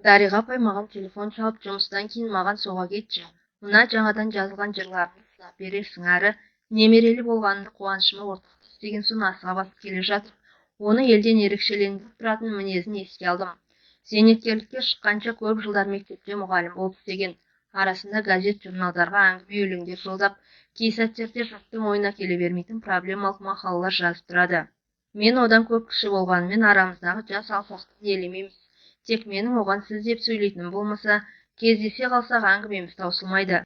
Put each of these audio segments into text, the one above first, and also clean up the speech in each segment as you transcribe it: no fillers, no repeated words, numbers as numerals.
Дариға апай маған телефон шалып, жұмыстан кейін маған соға кетші. Мына жаңадан жазылған жырларымды сынап берерсің, әрі немерелі болғанымды қуанышыма ортақтас деген соң асыға басып келе жатыр. Оны елден ерекшелендіріп тұратын мінезін еске алдым. Зейнеткерлікке шыққанша көп жылдар мектепте мұғалім болып істеген. Арасында газет журналдарға әңгіме өлеңдер жолдап, кей сәттерде жұрттың ойына келе бермейтін проблемалық мақалалар жазып тұрады. Мен одан көп кіші болғанымен арамыздағы жас алшақтықты елемейміз. Тек менің оған сіз деп сөйлейтінім болмаса, кездесе қалсақ әңгімеміз таусылмайды.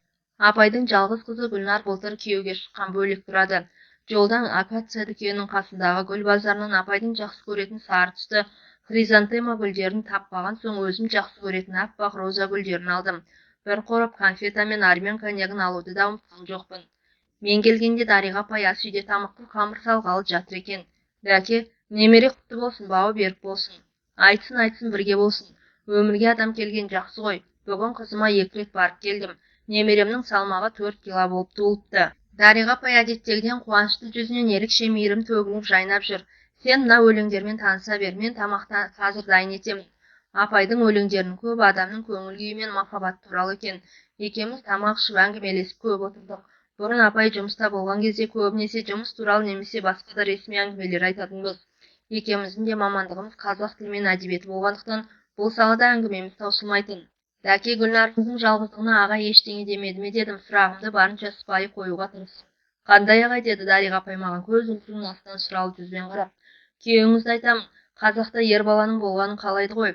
Апайдың жалғыз қызы Гүлнар былтыр күйеуге шыққан, бөлек тұрады. Жолдан акация дүкенінің қасындағы гүл базарынан апайдың жақсы көретін сары түсті хризантема гүлдерін таппаған соң өзім жақсы көретін аппақ роза гүлдерін алдым. Бір қорап конфета мен армян коньягын алуды да ұмытқан жоқпын. Мен келгенде Дариға апай ас үйде тамақты қамыр салғалы жатыр екен. Бәке, немере құтты болсын, бауы берік болсын. Айтсын бірге болсын. Өмірге адам келген жақсы ғой. Бүгін қызыма 2 рет барып келдім. Немеремнің салмағы 4 кило болып туылыпты. Дариға апай әдеттегіден қуанышты жүзінен ерекше мейірім төгіліп жайнап жүр. Сен мына өлеңдермен таныса бер, мен тамақты қазір дайын етемін. Апайдың өлеңдерінің көбі адамның көңіл күйі мен махаббат туралы екен. Екеуміз тамақ ішіп әңгімелесіп көп отырдық. Бұрын апай жұмыста болған кезде көбінесе жұмыс туралы немесе басқа да ресми әңгімелер айтатынбыз. Екеуміздің де мамандығымыз қазақ тілі мен әдебиеті болғандықтан бұл салада әңгімеміз таусылмайтын. Дәке, Гүлнарымыздың жалғыздығына аға ештеңе демеді ме дедім, сұрағымды барынша сыпайы қоюға тырысып. Қандай ағай, деді Дариға апай маған көз ілтінің астынан сұралы жүзбен қарап. Күйеуіңізді айтамын, қазақта ер баланың болғанын қалайды ғой.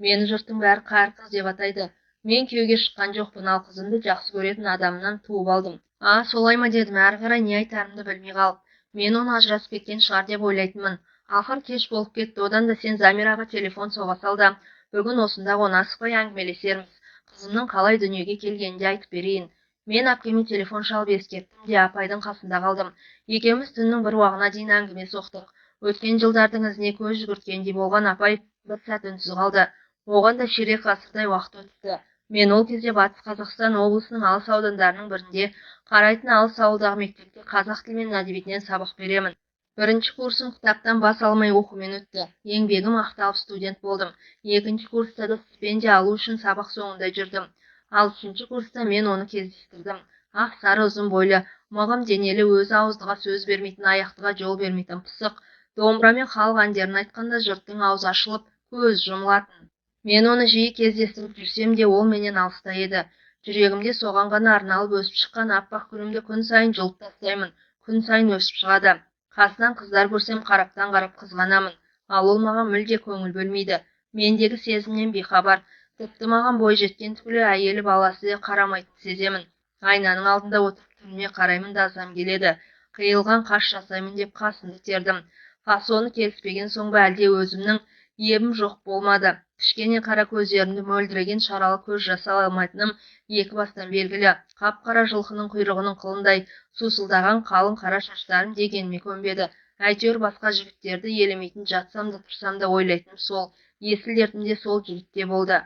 Мені жұрттың бәрі қайыр қыз деп атайды. Мен күйеуге шыққан жоқпын, ал қызымды жақсы көретін адамнан туып алдым. Солай ма дедім, әрі қарай не айтарымды білмей қалып. Мен оны ажырасып кеткен шығар деп ойлайтынмын. Ақыр кеш болып кетті, одан да сен Замираға телефон соға сал да, бүгін осында қонасықпай әңгімелесерміз. Қызымның қалай дүниеге келгенін де айтып берейін. Мен әпкеме телефон шалып ескерттім де апайдың қасында қалдым. Екеуміз түннің бір уағына дейін әңгіме соқтық. Өткен жылдардың ізіне көз жүгірткендей болған апай бір сәт үнсіз қалды. Оған да ширек ғасырдай уақыт өтті. Мен ол кезде Батыс Қазақстан облысының алыс аудандарының бірінде қарайтын алыс ауылдағы мектепте қазақ тілі мен әдебиетінен сабақ беремін. Бірінші курсым кітаптан бас алмай оқумен өтті. Еңбегім ақталып студент болдым. Екінші курста да стипендия алу үшін сабақ соңында жүрдім. Ал үшінші курста мен оны кездестірдім. Ақ сары ұзын бойлы, мығым денелі, өзі ауыздыға сөз бермейтін, аяқтыға жол бермейтін пысық. Домбырамен халық әндерін айтқанда жұрттың аузы ашылып, көз жұмылатын. Мен оны жиі кездестіріп жүрсем де, ол менен алыста еді. Жүрегімде соған ғана арналып өсіп шыққан аппақ гүлімді күн сайын жұлып тастаймын, күн сайын өсіп шығады. Қасынан қыздар көрсем қараптан қарап қызғанамын, ал ол маған мүлде көңіл бөлмейді. Мендегі сезімнен бейхабар, тіпті маған бой жеткен түгілі әйелі баласы де қарамайтын сеземін. Айнаның алдында отырып түніме қараймын да азам келеді. Қиылған қаш жасаймын деп қасымды тердім. Фасоны келіспеген соң ба әлде өзімнің ебім жоқ болмады. Кішкене қара көздерімді мөлдіреген шаралы көз жасай алмайтыным екі бастан белгілі. Қап-қара жылқының құйрығының қылындай сусылдаған қалың қара шаштарым дегеніме көнбеді. Әйтеуір басқа жігіттерді елемейтін, жатсам да тұрсам да ойлайтыным сол, есіл дертімде сол жігітте болды.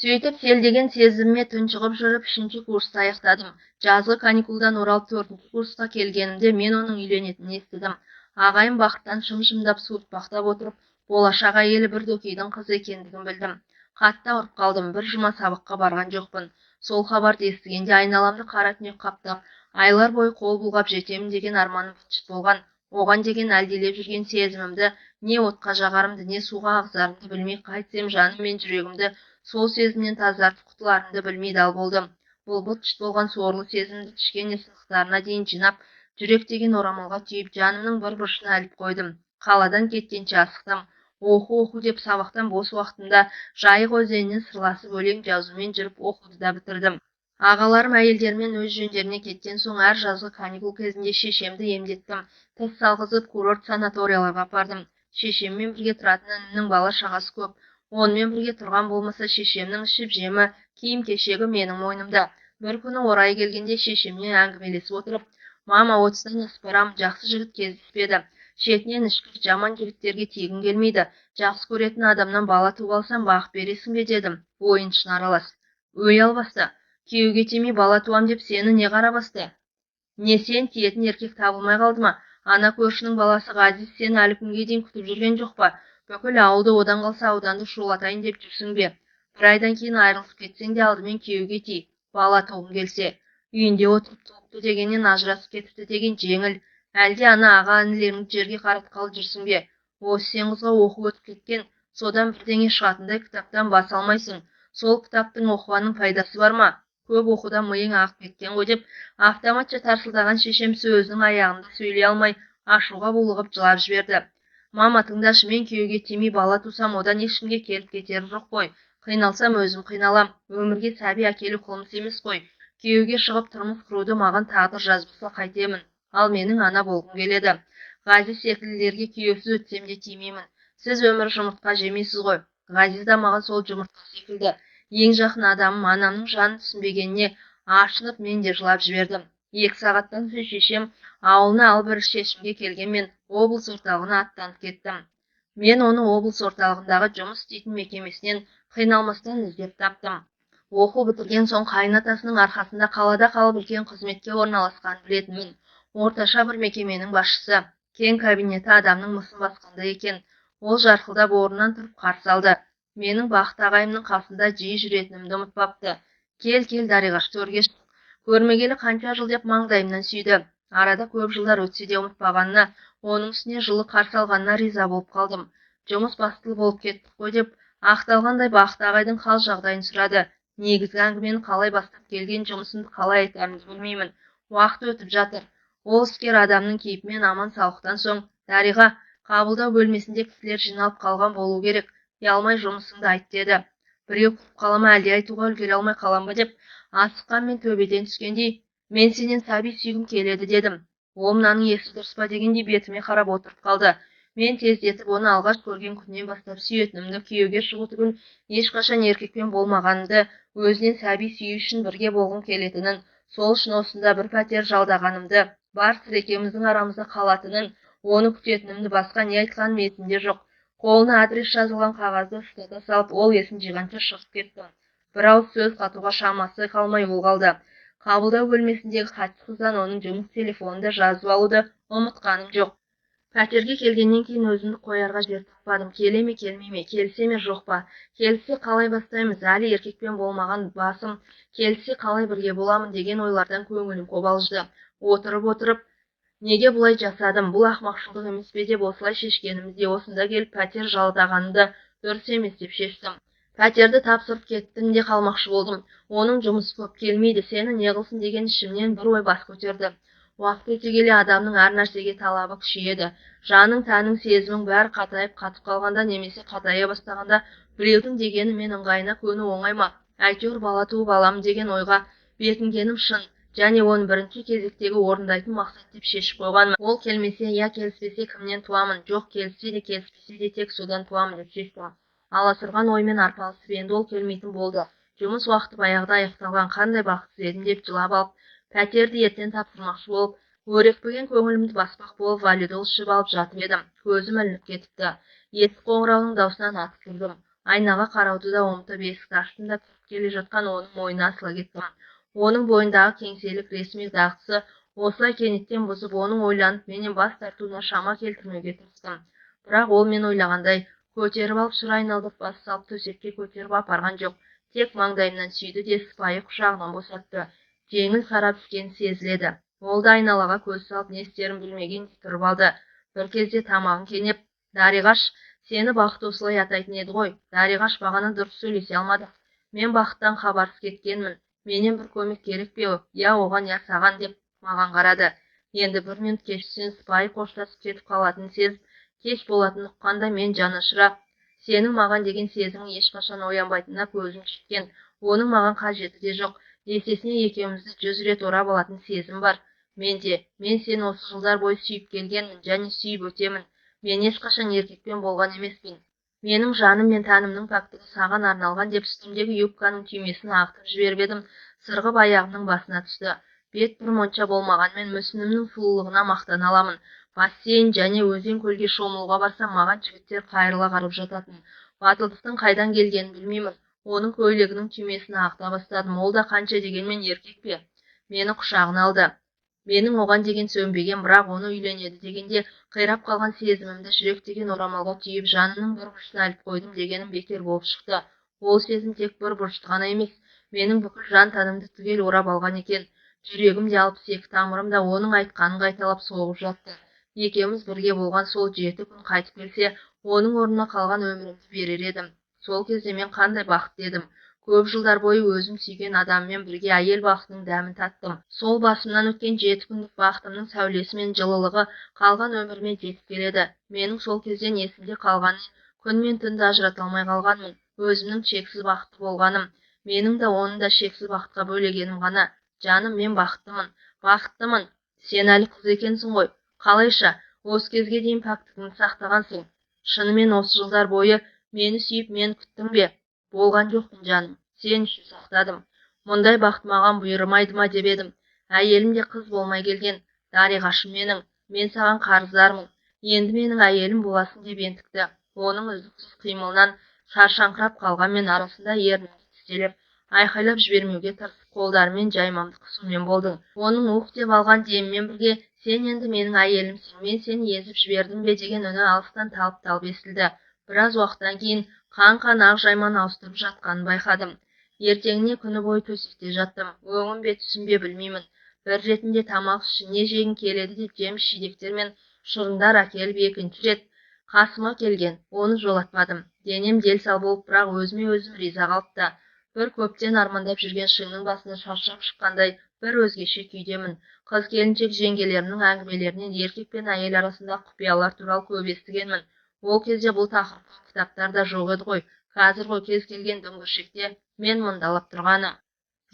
Сөйтіп селдеген сезіміме тұншығып жүріп 3-ші курсты аяқтадым. Жазғы каникулдан оралып 4-ші курсқа келгенімде мен оның үйленетінін естідім. Ағайым бақыттан шым-шымдап суытпақтап отырып, болашақ әйелі бір дөкейдің қызы екендігін білдім. Қатты ауырып қалдым, бір жұма сабаққа барған жоқпын. Сол хабарды естігенде айналамды қара түнек қаптап, айлар бойы қол бұлғап жетемін деген арманым быт-шыт болған. Оған деген әлдилеп жүрген сезімімді не отқа жағарымды, не суға ағызарымды білмей қайтсем жаным мен жүрегімді сол сезімнен тазартып құтыларымды білмей дал болдым. Бұл быт-шыт болған сорлы сезімді кішкене сынықтарына дейін жинап, жүрек деген орамалға түйіп, жанымның бір бұрышына іліп қойдым. Қаладан кеткенше асықтым. Оқу деп сабақтан бос уақытымда Жайық өзенінен сырласып өлең жазумен жүріп оқуды да бітірдім. Ағаларым әйелдермен өз жөндеріне кеткен соң әр жазғы каникул кезінде шешемді емдеттім. Тіс салғызып курорт санаторияларға апардым. Шешеммен бірге тұратын інімнің бала шағасы көп. Онымен бірге тұрған болмаса шешемнің ішіп жемі, киім-кешегі менің мойнымда. Бір күні орайы келгенде шешеммен әңгімелесіп отырып, мама, 30-тан асып барамын, жақсы жігіт кездеспеді. Шетінен ішкір жаман жігіттерге тигім келмейді. Жақсы көретін адамнан бала туып алсам бағып бересің бе дедім. Ойыншын аралас. Өй албасты, күйеуге тимей бала туам деп сені не қарабасты? Не сен тиетін еркек табылмай қалды ма? Ана көршінің баласы Ғазиз сені әлі күнге дейін күтіп жүрген жоқ па? Бүкіл ауылды одан қалса ауданды шулатайын деп жүрсің бе? Бір айдан кейін айырылысып кетсең де алдымен күйеуге тий, бала туғың келсе. Үйінде отырып туыпты дегеннен ажырасып кетіпті деген жеңіл. Әлде ана аға інілеріңді жерге қаратқалы жүрсің бе? Осы сен қызға оқу өтіп кеткен, содан бірдеңе шығатындай кітаптан бас алмайсың. Сол кітаптың оқығанның пайдасы бар ма? Көп оқудан миың ағып кеткен ғой деп автоматша тарсылдаған шешем сөзінің аяғында сөйлей алмай ашуға булығып жылап жіберді. Мама, тыңдашы, мен күйеуге тимей бала тусам, одан ешкімге келіп кетері жоқ қой. Қиналсам өзім қиналам. Өмірге сәби әкелу қылмыс емес қой. Күйеуге шығып тұрмыс құруды маған тағдыр жазбаса қайтемін. Ал менің ана болғым келеді. Ғазиз секілділерге күйеусіз өтсем де тимеймін. Сіз өмір жұмыртқа жемейсіз ғой. Ғазиз да маған сол жұмыртқа секілді. Ең жақын адамым, анамның жанын түсінбегеніне ашынып мен де жылап жібердім. 2 сағаттан соң шешем ауылына ал бір шешімге келгенмен облыс орталығына аттанып кеттім. Мен оны облыс орталығындағы жұмыс істейтін мекемесінен қиналмастан іздеп таптым. Оқу бітірген соң қайынатасының арқасында қалада қалып үлкен қызметке орналасқанын білетінмін. Орташа бір мекеменің басшысы. Кең кабинеті адамның мысын басқандай екен. Ол жарқылдап орнынан тұрып қарсы алды. Менің бақыт ағайымның қасында жиі жүретінімді ұмытпапты. Кел, Дариғаш, төрге шық. Көрмегелі қанша жыл деп маңдайымнан сүйді. Арада көп жылдар өтсе де ұмытпағанына, оның үстіне жылы қарсы алғанына риза болып қалдым. Жұмыс бастылы болып кеттік қой деп ақталғандай бақыт ағайдың хал жағдайын сұрады. Негізгі әңгімені қалай бастап келген, жұмысымды қалай айтарымды білмеймін. Уақыт өтіп жатыр. Ол іскер адамның кейпімен аман саулықтан соң, Дариға, қабылдау бөлмесінде кісілер жиналып қалған болу керек. Ұялмай жұмысыңды айт деді. Біреу көріп қала ма, әлде айтуға үлгере алмай қалам ба деп асыққан мен төбеден түскендей, мен сенен сәби сүйгім келеді дедім. Ол мынаның есі дұрыс па дегендей бетіме қарап отырып қалды. Мен тездетіп оны алғаш көрген күннен бастап сүйетінімді, күйеуге шығу түгіл ешқашан еркекпен болмағанымды, өзінен сәби сүю үшін бірге болғым келетінін, сол үшін осында бір пәтер жалдағанымды, бар сыр екеуміздің арамызда қалатынын, оны күтетінімді, басқа не айтқаным есімде жоқ. Қолына адрес жазылған қағазды ұстата салып, ол есін жиғанша шығып кеттім. Бір ауыз сөз қатуға шамасы қалмай ол қалды. Қабылдау бөлмесіндегі хатшы қыздан оның жұмыс телефонында жазып алуды ұмытқаным жоқ. Пәтерге келгеннен кейін өзімді қоярға жер таппадым. Келе ме, келмей ме, келсе ме, жоқ па? Келсе қалай бастаймыз? Әлі еркекпен болмаған басым, келсе қалай бірге боламын деген ойлардан көңілім қобалжыды. Отырып, неге бұлай жасадым? Бұл ақымақшылдық емес пе деп осылай шешкенімізде осында келіп пәтер жалдағанды дұрыс емес деп шештім. Пәтерді тапсырып кеттім де қалмақшы болдым. Оның жұмысы көп келмейді, сені не қылсын деген ішімнен бір ой бас көтерді. Уақыт өте келе адамның әр нәрсеге талабы күшейеді. Жаның, тәнің, сезімің бәрі қатайып қатып қалғанда немесе қатая бастағанда біреудің дегені мен ыңғайына көну оңай ма? Әйтеуір бала туып аламын деген ойға бекінгенім шын. Және оны бірінші кезектегі орындайтын мақсат деп шешіп қойғанмын. Ол келмесе я келіспесе кімнен туамын? Жоқ, келсе де келіспесе де тек содан туамын деп шештім. Аласырған оймен арпалысып, енді ол келмейтін болды. Жұмыс уақыты баяғыда аяқталған, қандай бақытсыз едім деп жылап алып, пәтерді ертең тапсырмақшы болып, өрекпіген көңілімді баспақ болып валидол ішіп алып жатып едім. Көзім ілініп кетіпті. Есік қоңырауының даусынан атып тұрдым. Айнаға қарауды да ұмытып есікті аштым да кіріп келе жатқан оның мойнына асыла кеттім. Оның бойындағы кеңселік ресми дағдысы осылай кенеттен бұзып, оның ойланып менен бас тартуына шама келтірмеуге тырыстым. Бірақ ол мен ойлағандай көтеріп алып шыр айналдырып бас салып төсекке көтеріп апарған жоқ. Тек маңдайымнан сүйді де сыпайы құшағынан босатты. Жеңіл қарап іскені сезіледі. Ол да айналаға көз салып не істерін білмеген тұрып алды. Бір кезде тамағын кенеп, Дариғаш, сені бақыт осылай атайтын еді ғой. Дариғаш, бағана дұрыс сөйлесе алмадық. Мен бақыттан хабарсыз кеткенмін. Менен бір көмек керек пе? Я оған, я саған деп маған қарады. Енді бір минут кешіксең сыпайы қоштасып кетіп қалатынын сезіп, кеш болатын ұққанда мен жанашыра, сенің маған деген сезімің ешқашан оянбайтынына көзім жеткен. Оның маған қажеті де жоқ. Есесіне екеумізді 100 рет орап алатын сезім бар. Мен сені осы жылдар бойы сүйіп келгенмін және сүйіп өтемін. Мен ешқашан еркекпен болған емеспін. Менің жаным мен тәнімнің пәктігі саған арналған деп үстімдегі юбканың түймесін ағытып жіберіп едім, сырғып аяғымның басына түсті. Бет бір монша болмағанмен мүсінімнің сұлулығына мақтана аламын. Бассейн және өзен-көлге шомылуға барсам, маған жігіттер қайырыла қарап жататын. Батылдықтың қайдан келгенін білмеймін. Оның көйлегінің түймесін ағыта бастадым. Ол да қанша дегенмен еркек пе? Мені құшағына алды. Менің оған деген сөнбеген, бірақ оны үйленеді дегенде қирап қалған сезімімді жүректеген орамалға түйіп жанының бір бұрышына іліп қойдым дегенім бекер болып шықты. Ол сезім тек бір бұрышты ғана емес, менің бүкіл жан тәнімді түгел орап алған екен. Жүрегім де 62 тамырым да оның айтқанын қайталап соғып жатты. Екеуміз бірге болған сол 7 күн қайтып келсе, оның орнына қалған өмірімді берер едім. Сол кезде мен қандай бақытты едім. Көп жылдар бойы өзім сүйген адаммен бірге әйел бақытының дәмін таттым. Сол басымнан өткен 7 күндік бақытымның сәулесі мен жылылығы қалған өміріме жетіп келеді. Менің сол кезден есімде қалғаны, күн мен түнді ажырата алмай қалғанмын. Өзімнің шексіз бақытты болғаным, менің де оны да шексіз бақытқа бөлегенім ғана. Жаным, мен бақыттымын, бақыттымын. Сен әлі қыз екенсің ғой. Қалайша, осы кезге дейін пәктігіңді сақтағансың. Шынымен осы жылдар бойы мені сүйіп, мені күттің бе? Болған жоқпын жаным, сен үшін сақтадым. Мұндай бақыт маған бұйырмайды ма деп едім. Әйелім де қыз болмай келген. Дариғашым менің, мен саған қарыздармын. Енді менің әйелім боласың деп ентікті. Оның үздіксіз қимылынан шаршаңқырап қалғанмен арасында ернімді тістелеп, айқайлап жібермеуге тырысып қолдарымен жаймамды қысумен болдың. Оның ух деп алған демімен бірге, сен енді менің әйелімсің, мен сені езіп жібердім бе деген үні алыстан талып-талып естілді. Біраз уақыттан кейін қан ақ жайманы ауыстырып жатқанын байқадым. Ертеңіне күні бойы төсекте жаттым. Өңім бе түсім бе білмеймін. Бір ретінде тамақ үшін не жегің келеді деп жеміс жидектер мен шырындар әкеліп, екінші рет қасыма келген. Оны жолатпадым. Денем дел-сал болып, бірақ өзіме өзім риза қалыпты. Бір көптен армандап жүрген шыңның басына шаршап шыққандай бір өзгеше күйдемін. Қыз келіншек жеңгелерімнің әңгімелерінен еркек пен әйел арасында құпиялар туралы көп естігенмін. Ол кезде бұл тақырыпқа кітаптар да жоқ еді ғой. Қазір ғой кез келген дүңгіршекте мен мұндалап тұрғаны.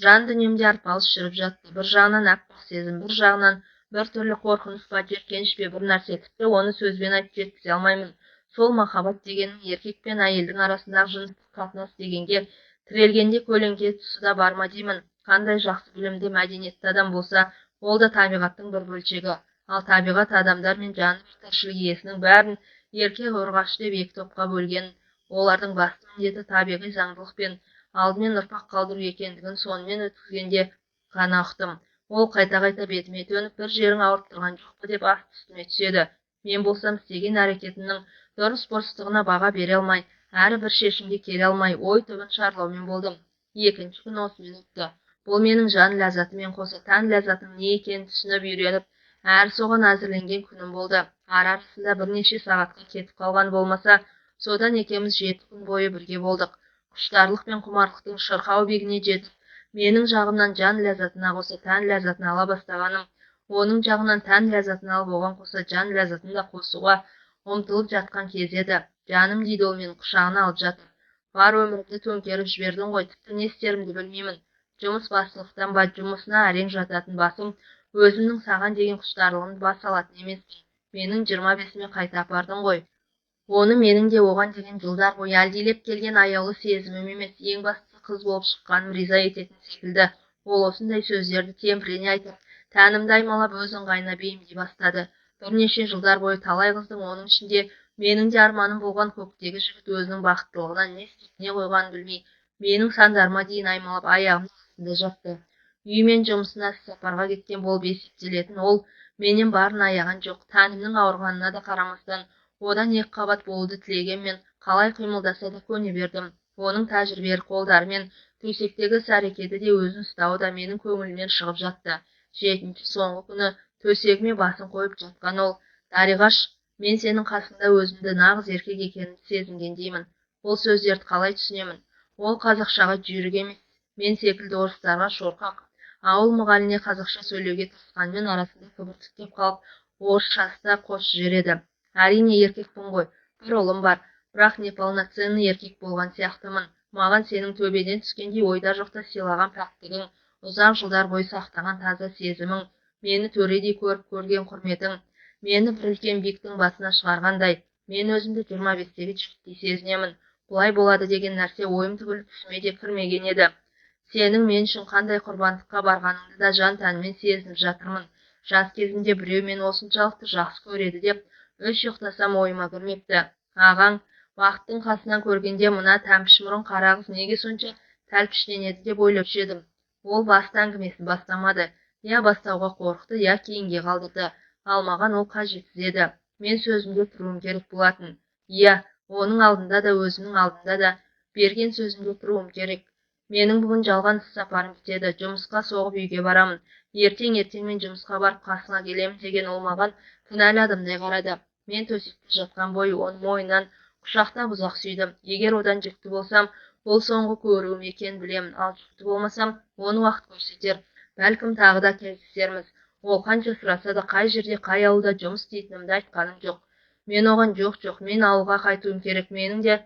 Жан дүниемде арпалыс жүріп жатты. Bir жағынан аппақ сезім, бір жағынан бір түрлі қорқыныш па, жеркеніш пе бір нәрсе, тіпті оны сөзбен айтып жеткізе алмаймын. Сол махаббат дегеннің еркек пен әйелдің арасындағы жыныстық қатынас дегенге тірелгенде көлеңке тұсы да бар ма деймін. Қандай жақсы білімді мәдениетті адам болса, ол да табиғаттың бір бөлшегі. Ал табиғат адамдар мен жаны бір тіршілік иесінің бәрін еркек-ұрғашы деп екі топқа бөлген. Олардың басты міндеті табиғи заңдылық пен алдымен ұрпақ қалдыру екендігін сонымен өткізгенде ғана ұқтым. Ол қайта-қайта бетіме төніп, бір жерің ауырып тұрған жоқ па деп асты-үстіме түседі. Мен болсам істеген әрекетімнің дұрыс-бұрыстығына баға бере алмай, әрі бір шешімге келе алмай, ой түбін шарлаумен болдым. Екінші күн осымен өтті. Бұл менің жан ләззатымен қоса тән ләззатының не екенін түсініп үйреніп, әрі соған әзірленген күнім болды. Ара-арасында бірнеше сағатқа кетіп қалған болмаса, содан екеуміз 7 күн бойы бірге болдық. Құштарлық пен құмарлықтың шырқау биігіне жетіп, менің жағымнан жан ләззатына қоса тән ләззатын ала бастағаным, оның жағынан тән ләззатын алып оған қоса жан ләззатын да қосуға ұмтылып жатқан кез еді. Жаным дейді, ол мені құшағына алып жатыр. Бар өмірімді төңкеріп жібердің ғой, тіпті не істерімді білмеймін. Жұмыс бастылықтан ба, жұмысына әрең жататын басым, өзімнің саған деген құштарлығымды бас алатын емеспін. Менің 25-ме қайта апардың ғой. Оны менің де оған деген жылдар бойы әлдилеп келген аяулы сезімім емес, ең бастысы қыз болып шыққаным риза ететін секілді. Ол осындай сөздерді темірене айтып, тәнімді аймалап өз ыңғайына бейімдей бастады. Бірнеше жылдар бойы талай қыздың, оның ішінде менің де арманым болған көктегі жігіт өзінің бақыттылығынан не істеп не қойғанын білмей, менің сандарыма дейін аймалап аяғымның астында жатты. Үй мен жұмысына сапарға кеткен болып есептелетін ол менен барын аяған жоқ. Тәнімнің ауырғанына да қарамастан, одан екі қабат болуды тілегенмен қалай қимылдаса да көне бердім. Оның тәжірибелі қолдары мен төсектегі іс-әрекеті де өзін ұстауы да менің көңілімнен шығып жатты. 7-ші соңғы күні төсегіме басын қойып жатқан ол: Дариғаш, мен сенің қасыңда өзімді нағыз еркек екенімді сезінгендеймін. Ол сөздерді қалай түсінемін? Ол қазақшаға жүйрік емес, мен секілді орыстарға шорқақ. Ауыл мұғаліне қазақша сөйлеуге тырысқанмен арасында кібіртіктеп қалып, орысшасы да қосып жібереді. Әрине еркекпін ғой, бір ұлым бар, бірақ неполноценный еркек болған сияқтымын. Маған сенің төбеден түскендей ойда жоқта сыйлаған пәктігің, ұзақ жылдар бойы сақтаған таза сезімің, мені төредей көріп көрген құрметің, мені бір үлкен биіктің басына шығарғандай. Мен өзімді 25-тегі жігіттей сезінемін. Бұлай болады деген нәрсе ойым түгіл түсіме де кірмеген еді. Сенің мен үшін қандай құрбандыққа барғаныңды да жан тәнмен сезініп жатырмын. Жас кезімде біреу мені осыншалықты жақсы көреді деп үш ұйықтасам ойыма кірмепті. Ағаң бақыттың қасынан көргенде мына тәмпіш мұрын қара қыз неге сонша тәлпіштенеді деп ойлаушы едім. Ол басты әңгімесін бастамады. Я бастауға қорықты, я кейінге қалдырды. Ал маған ол қажетсіз еді. Мен сөзімде тұруым керек болатын. Иә, оның алдында да, өзімнің алдында да берген сөзімде тұруым керек. Менің бүгін жалған іс сапарым бітеді. Жұмысқа соғып үйге барамын. Ертең мен жұмысқа барып қасыңа келемін деген ол маған кінәлі адамдай қарады. Мен төсекте жатқан бойы оның мойнынан құшақтап ұзақ сүйдім. Егер одан жүкті болсам, бұл соңғы көруім екенін білемін. Ал жүкті болмасам, оны уақыт көрсетер. Бәлкім тағы да кездесерміз. Ол қанша сұраса да қай жерде, қай ауылда жұмыс істейтінімді айтқаным жоқ. Мен оған жоқ, мен ауылға қайтуым керек. Менің де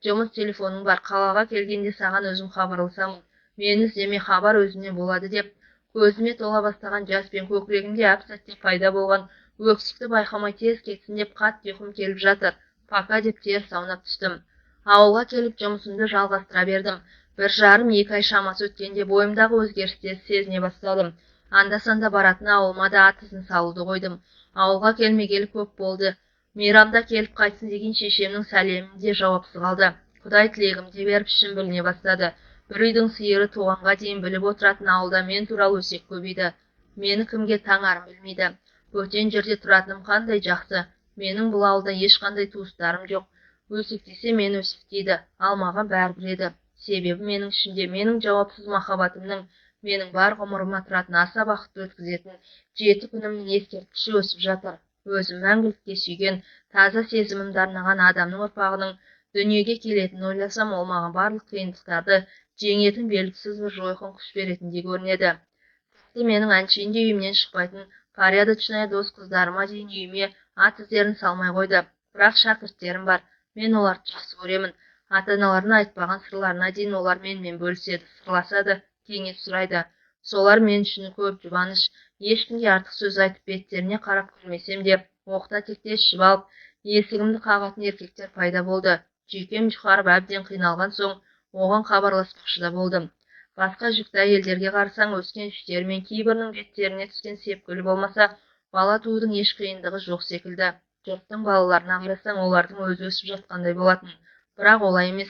жұмыс телефоным бар. Қалаға келгенде саған өзім хабарласамын. Мені іздеме, хабар өзімнен болады деп, көзіме тола бастаған жас пен көкірегімде әп-сәтте пайда болған өксікті байқамай тез кетсін деп қатты ұйқым келіп жатыр. Пока деп теріс аунап түстім. Ауылға келіп жұмысымды жалғастыра бердім. 1,5-2 ай шамасы өткенде бойымдағы өзгерістерді сезіне бастадым. Анда-санда баратын ауылыма да ат ізін салуды қойдым. Ауылға келмегелі көп болды. Мейрамда келіп қайтсын деген шешемнің сәлемі де жауапсыз қалды. Құдай тілегімде беріп ішім біліне бастады. Бір үйдің сиыры туғанға дейін біліп отыратын ауылда мен туралы өсек көбейді. Мені кімге таңарым білмейді. Бөтен жерде тұратыным қандай жақсы. Менің бұл ауылда ешқандай туыстарым жоқ. Өсек десе мені өсек дейді. Ал маған бәрібір еді. Себебі менің ішімде менің жауапсыз махаббатымның, менің бар ғұмырыма тұратын аса бақытты өткізетін 7 күнімнің ескерткіші өсіп жатыр. Өзім мәңгілікке сүйген, таза сезімімді арнаған адамның ұрпағының дүниеге келетінін ойласам, ол маған барлық қиындықтарды жеңетін белгісіз бір жойқын күш беретіндей көрінеді. Тіпті менің әншейін де үйімнен шықпайтын порядочная дос қыздарыма дейін үйіме ат іздерін салмай қойды. Бірақ шәкірттерім бар, мен оларды жақсы көремін. Ата-аналарына айтпаған сырларына дейін олар менімен бөліседі, сырласады, кеңес сұрайды. Солар мен үшін көп жұбаныш. Ешкімге артық сөз айтып беттеріне қарап көрмесем де, оқта-текте ішіп алып, есігімді қағатын еркектер пайда болды. Жүйкем жұқарып әбден қиналған соң, оған хабарласпақшы да болдым. Басқа жүкті әйелдерге қарасаң, өскен жүктері мен кейбірінің беттеріне түскен сепкілі болмаса, бала туудың еш қиындығы жоқ секілді. Жұрттың балаларына қарасаң, олардың өзі өсіп жатқандай болатын. Бірақ олай емес.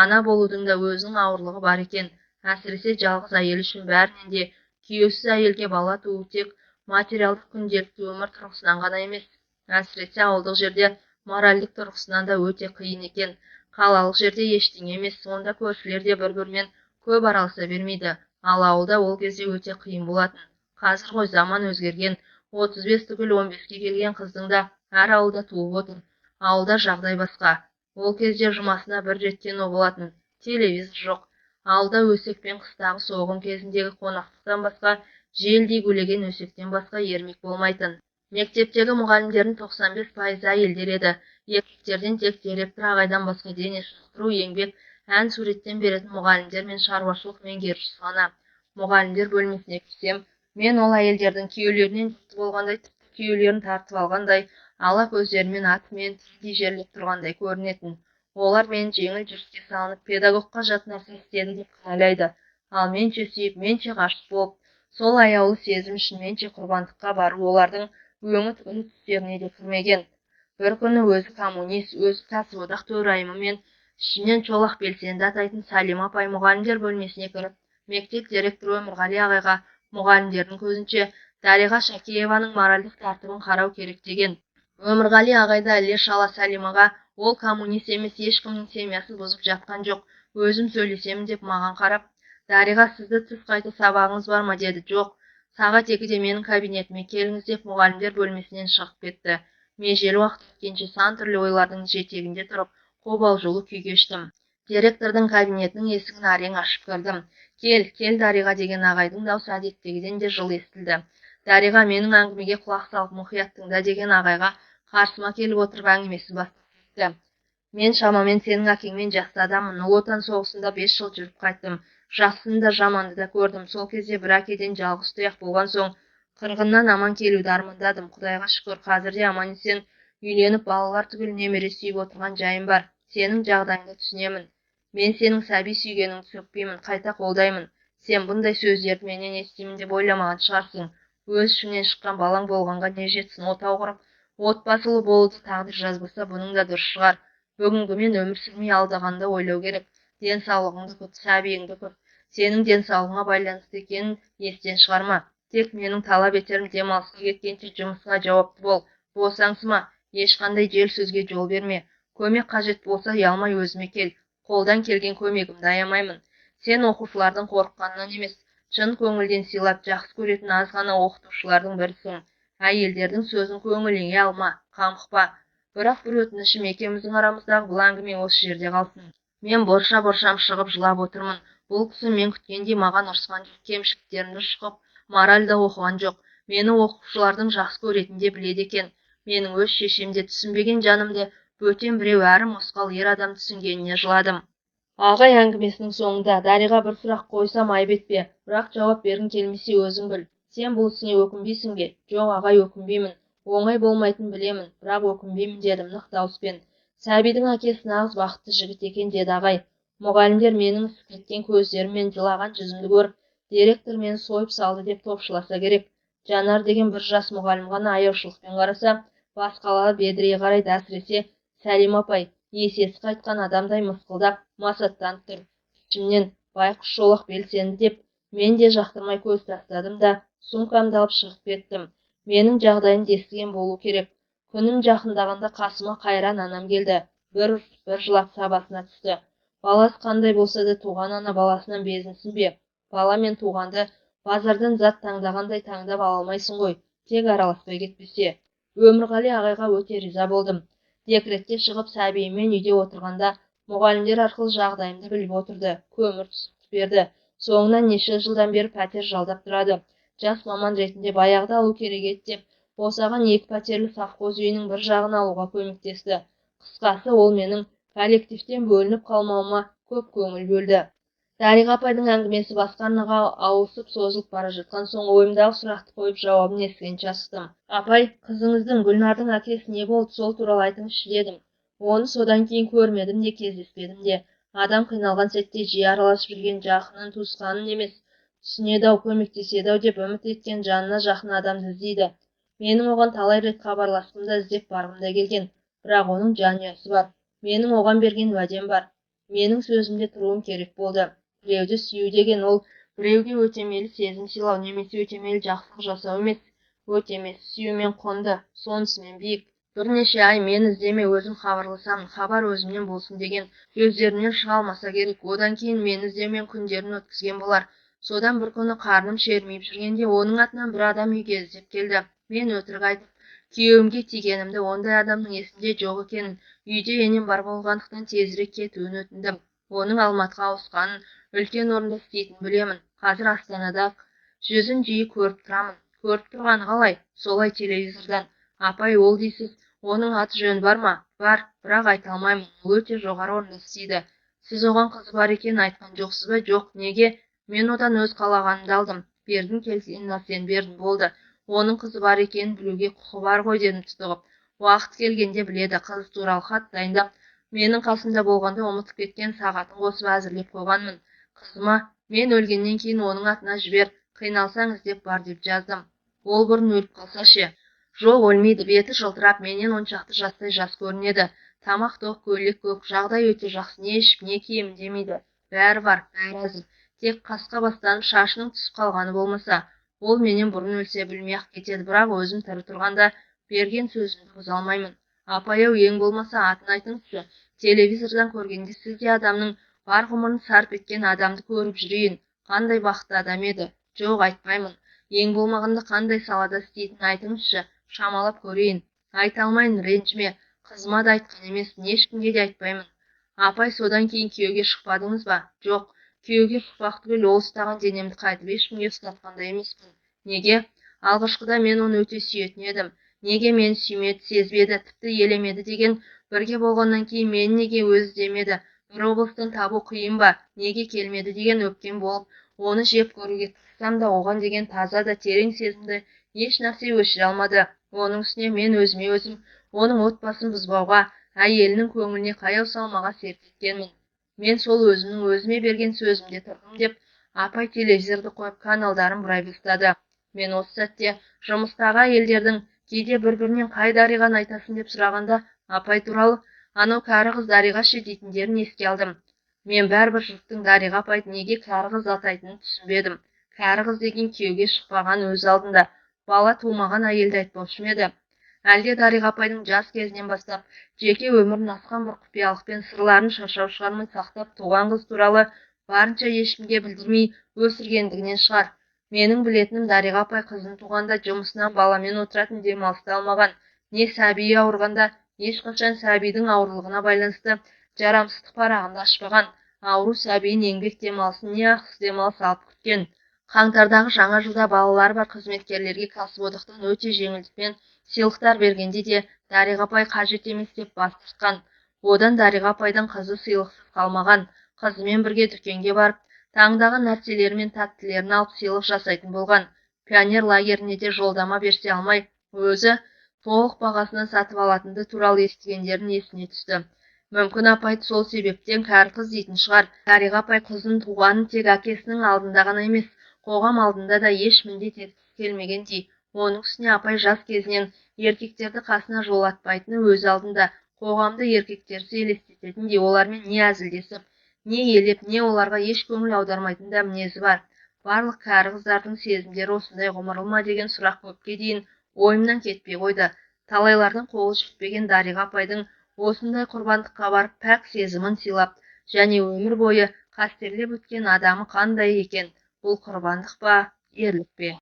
Ана болудың да өзінің ауырлығы бар екен. Әсіресе жалғыз әйел үшін бәрінен де күйеусіз әйелге бала туу тек материалдық күнделікті өмір тұрғысынан ғана емес, әсіресе ауылдық жерде моральдық тұрғысынан да өте қиын екен. Қалалық жерде ештеңе емес, онда көршілер де бір-бірімен көп араласа бермейді. Ал ауылда ол кезде өте қиын болатын. Қазір ғой заман өзгерген, 35 түгіл 15-ке келген қыздың да әр ауылда туып отыр. Ауылда жағдай басқа. Ол кезде жұмасына бір жеткен о болатын. Телевизор жоқ. Ауылда өсек пен қыстағы соғым кезіндегі қонақтықтан басқа, желдей гулеген өсектен басқа ермек болмайтын. Мектептегі мұғалімдердің 95% әйелдер еді. Еркектерден тек директор ағайдан басқа дене шынықтыру, еңбек, ән суреттен беретін мұғалімдер мен шаруашылық меңгерушісі ғана. Мұғалімдер бөлмесіне кірсем, мен ол әйелдердің күйеулерінен жүкті болғандай, тіпті күйеулерін тартып алғандай, ала көздерімен атымен тірідей жерлеп тұрғандай көрінетін. Олар мен жеңіл жүріске салынып, педагогқа жат нәрсе істеді деп кінәлайды. Ал менше сүйіп, менше ғашық болып, сол аяулы сезім үшін менше құрбандыққа бару олардың өңі түстеріне де кірмеген. Бір күні өзі коммунист, өзі кәсіподақ төрайымы мен ішінен чолақ белсенді атайтын Сәлима апай мұғалімдер бөлмесіне кіріп, мектеп директоры Өмірғали ағайға мұғалімдердің көзінше Дариға Шакееваның моральдық тәртібін қарау керек деген. Өмірғали ағайда іле-шала Сәлимаға ол коммунист емес, ешкімнің семьясын бұзып жатқан жоқ, өзім сөйлесемін деп маған қарап, Дариға, сізді тіс қайты сабағыңыз бар ма деді. Жоқ, сағат 2-де менің кабинетіме келіңіз деп мұғалімдер бөлмесінен шығып кетті. Межелі уақыт өткенше сан түрлі ойлардың жетегінде тұрып, қобалжулы күй кештім. Директордың кабинетінің есігін әрең ашып кірдім. Кел Дариға деген ағайдың даусы әдеттегіден де жылы естілді. Дариға менің әңгімеге құлақ салып мұқият тыңда деген ағайға қарсыма келіп отырып әңгімесін бастап кетті. Мен шамамен сенің әкеңмен жасты адаммын. Ұлы Отан соғысында 5 жыл жүріп қайттым. Жақсыны да жаманды да көрдім. Сол кезде бір әкеден жалғыз тұяқ болған соң қырғыннан аман келуді армандадым. Құдайға шүкір, қазірде аман-есен үйленіп, балалар түгіл немере сүйіп отырған жайым бар. Сенің жағдайыңды түсінемін. Мен сенің сәби сүйгеніңді сөкпеймін, қайта қолдаймын. Сен бұндай сөздерді менен естимін деп ойламаған шығарсың. Өз ішімнен шыққан балаң болғанға не жетсін, отау құрып, отбасылы болуды тағдыр жазбаса, бұның да дұрыс шығар. Бүгінгімен өмір сүрмей алдағанды ойлау керек. Денсаулығыңды күт, сәбиіңді күт. Сенің денсаулығыңа байланысты екенін естен шығарма. Тек менің талап етерім демалысқа кеткенше жұмысқа жауапты бол. Босаңсыма, ешқандай жел сөзге жол берме. Көмек қажет болса ұялмай өзіме кел. Қолдан келген көмегімді аямаймын. Сен оқушылардың қорыққанынан емес, шын көңілден сыйлап жақсы көретін аз ғана оқытушылардың бірісің. Әйелдердің сөзін көңіліңе алма, қамықпа. Бірақ бір өтінішім, екеуміздің арамыздағы бұл әңгіме осы жерде қалсын. Мен борша-боршам шығып жылап отырмын. Бұл кісі мен күткендей маған ұрысқан жоқ, кемшіліктерімді шұқып, моральда оқыған жоқ. Мені оқушылардың жақсы көретінін де біледі екен. Менің өз шешемде түсінбеген жанымды бөтен біреу әрі мосқал ер адам түсінгеніне жыладым. Ағай әңгімесінің соңында Дариға бір сұрақ қойсам айып етпе, бірақ жауап бергің келмесе өзің біл. Сен бұл ісіңе өкінбейсің бе? Жоқ ағай, өкінбеймін. Оңай болмайтынын білемін, бірақ өкінбеймін дедім нық дауыспен. Сәбидің әкесі нағыз бақытты жігіт екен деді ағай. Мұғалімдер менің сікреткен көздерім мен жылаған жүзімді көріп, директор мені сойып салды деп топшыласа керек. Жанар деген бір жас мұғалім ғана аяушылықпен қараса, басқалары бедірейе қарайды. Әсіресе Сәлим апай есесі қайтқан адамдай мысқылдап, масаттанып тұр. Ішімнен байқұс шолақ белсенді деп мен де жақтырмай көз тастадым да сумкамды алып шығып кеттім. Менің жағдайымды естіген болу керек. Күнім жақындағанда қасыма Қайран анам келді. Бір жылап сабасына түсті. Баласы қандай болса да туған ана баласынан безінсін бе? Бала мен туғанды базардан зат таңдағандай таңдап ала алмайсың ғой, тек араласпай кетпесе. Өмірғали ағайға өте риза болдым. Декретке шығып сәбиіммен үйде отырғанда мұғалімдер арқылы жағдайымды біліп отырды. Көмір түсіп берді. Соңынан неше жылдан бері пәтер жалдап тұрады. Жас маман ретінде баяғыда алу керек еді деп, босаған 2 пәтерлі совхоз үйінің бір жағын алуға көмектесті. Қысқасы, ол менің коллективтен бөлініп қалмауыма көп көңіл бөлді. Дариға апайдың әңгімесі басқа арнаға ауысып созылып бара жатқан соң ойымдағы сұрақты қойып жауабын естігенше асықтым. Апай, қызыңыздың Гүлнардың әкесі не болды, сол туралы айтыңызшы дедім. Оны содан кейін көрмедім де кездеспедім де. Адам қиналған сәтте жиі араласып жүрген жақынын, туысқанын емес, түсінеді-ау, көмектеседі-ау деп үміт еткен жанына жақын адамды іздейді. Менің оған талай рет хабарласқым да іздеп барғым да келген, бірақ оның жанұясы бар. Менің оған берген уәдем бар. Менің сөзімде тұруым керек болды. Біреуді сүю деген ол біреуге өтемелі сезім сыйлау немесе өтемелі жақсылық жасау емес, өтемесі сүюмен қонды, сонысымен биік. Бірнеше ай мен іздеме, өзім хабарласамын, хабар өзімнен болсын деген өздерінен шыға алмаса керек. Одан кейін мен іздеумен күндерін өткізген болар. Содан бір күні қарным шермейіп жүргенде оның атынан бір адам үйге іздеп келді. Мен өтірік айтып, күйеуімге тигенімді, ондай адамның есінде жоқ екенін, үйде енем бар болғандықтан тезірек кетуін өтіндім. Оның Алматыға ауысқанын, үлкен орында істейтінін білемін. Қазір Астанада жүзін жиі көріп тұрамын. Көріп тұрғаны қалай? Солай телевизордан. Апай, ол дейсіз, оның аты жөні бар ма? Бар, бірақ айта алмаймын. Ол өте жоғары орында істейді. Сіз оған қызы бар екенін айтқан жоқсыз ба? Жоқ, неге? Мен одан өз қалағанымды алдым. Бердің келгенін сен бердің, болды. Оның қызы бар екенін білуге құқы бар ғой дедім тұтығып. Уақыт келгенде біледі. Қыз туралы хат дайындап, менің қасымда болғанда ұмытып кеткен сағатын қосып әзірлеп қойғанмын. Қызыма, мен өлгеннен кейін оның атына жібер, қиналсаң іздеп бар деп жаздым. Ол бұрын өліп қалса ше? Жоқ, өлмейді, беті жылтырап, менен 10 шақты жастай жас көрінеді. Тамақ тоқ, көйлек көк, жағдай өте жақсы, не ішіп, не киемін демейді. Бәрі бар, бәрі әзір. Тек қасқа бастанып шашының түсіп қалғаны болмаса, ол менен бұрын өлсе білмей-ақ кетеді, бірақ өзім тірі тұрғанда берген сөзімді бұза алмаймын. Апай-ау, ең болмаса атын айтыңызшы. Телевизордан көргенде сіз де адамның бар ғұмырын сарп еткен адамды көріп жүрейін. Қандай бақытты адам еді. Жоқ, айтпаймын. Ең болмағанда қандай салада істейтінін айтыңызшы, шамалап көрейін. Айта алмайын, ренжіме. Қызыма да айтқан емес, ешкімге де айтпаймын. Апай, содан кейін күйеуге шықпадыңыз ба? Жоқ, күйеуге шықпақ түгіл, ол ұстаған денемді қайтып ешкімге ұстатқандай емеспін. Неге? Алғашқыда мен оны өте сүйетін едім. Неге мені сүймеді, сезбеді, тіпті елемеді деген, бірге болғаннан кейін мені неге өзі іздемеді? Бір облыстан табу қиын ба? Неге келмеді деген өпкен болып, оны жеп көруге тырыссам да, оған деген таза да терең сезімді еш нәрсе өшіре алмады. Оның үстіне мен өзіме өзім, оның отбасын бұзбауға, әйелінің көңіліне қаяу салмаға серт еткенмін. Мен сол өзімнің өзіме берген сөзімде тұрдым деп, апай телевизорды қойып каналдарын бұрай бастады. Мен осы сәтте жұмыстағы әйелдердің кейде бір-бірінен қай Дариғаны айтасың деп сұрағанда, апай туралы, анау кәрі қыз Дариға ше дейтіндерін еске алдым. Мен бәрібір жұрттың Дариға апайды неге кәрі қыз атайтынын түсінбедім. кәрі қыз деген күйеуге шықпаған, өз алдында бала тумаған әйелді айтпаушы ма еді? Әлде Дариға апайдың жас кезінен бастап жеке өмірін асқан бір құпиялықпен сырларын шашау шығармай сақтап туған қыз туралы барынша ешкімге білдірмей өсіргендігінен шығар. Менің білетінім, Дариға апай қызын туғанда жұмысынан баламен отыратын, демалысты алмаған, не сәбиі ауырғанда ешқашан сәбидің ауырлығына байланысты жарамсыздық парағында ашпаған. Ауру сәбиін еңбек демалысын не ақысыз демалыс алып күткен. Қаңтардағы жаңа жылда балалары бар қызметкерлерге кәсіподақтан өте жеңілдікпен сыйлықтар бергенде де Дариға апай қажет емес деп бас тартқан. Одан Дариға апайдың қызы сыйлықсыз қалмаған. Қызымен бірге дүкенге барып, таңдаған нәрселері мен тәттілерін алып сыйлық жасайтын болған. Пионер лагеріне де жолдама берсе алмай, өзі толық бағасынан сатып алатынды туралы естігендерін есіне түсті. Мүмкін апай сол себептен кәрі қыз дейтін шығар. Дариға апай қызын туғанын тек әкесінің алдында ғана емес, қоғам алдында да еш міндет еткісі келмегендей. Оның үстіне апай жас кезінен еркектерді қасына жолатпайтыны, өз алдында қоғамды еркектерсіз елестететіндей, олармен не әзілдесіп, не елеп, не оларға еш көңіл аудармайтын да мінезі бар. Барлық кәрі қыздардың сезімдері осындай ғұмырлы ма деген сұрақ көпке дейін ойымнан кетпей қойды. Талайлардың қолы жетпеген Дариға апайдың осындай құрбандыққа барып пәк сезімін сыйлап және өмір бойы қастерлеп өткен адамы қандай екен? Бұл құрбандық па, ерлік пе?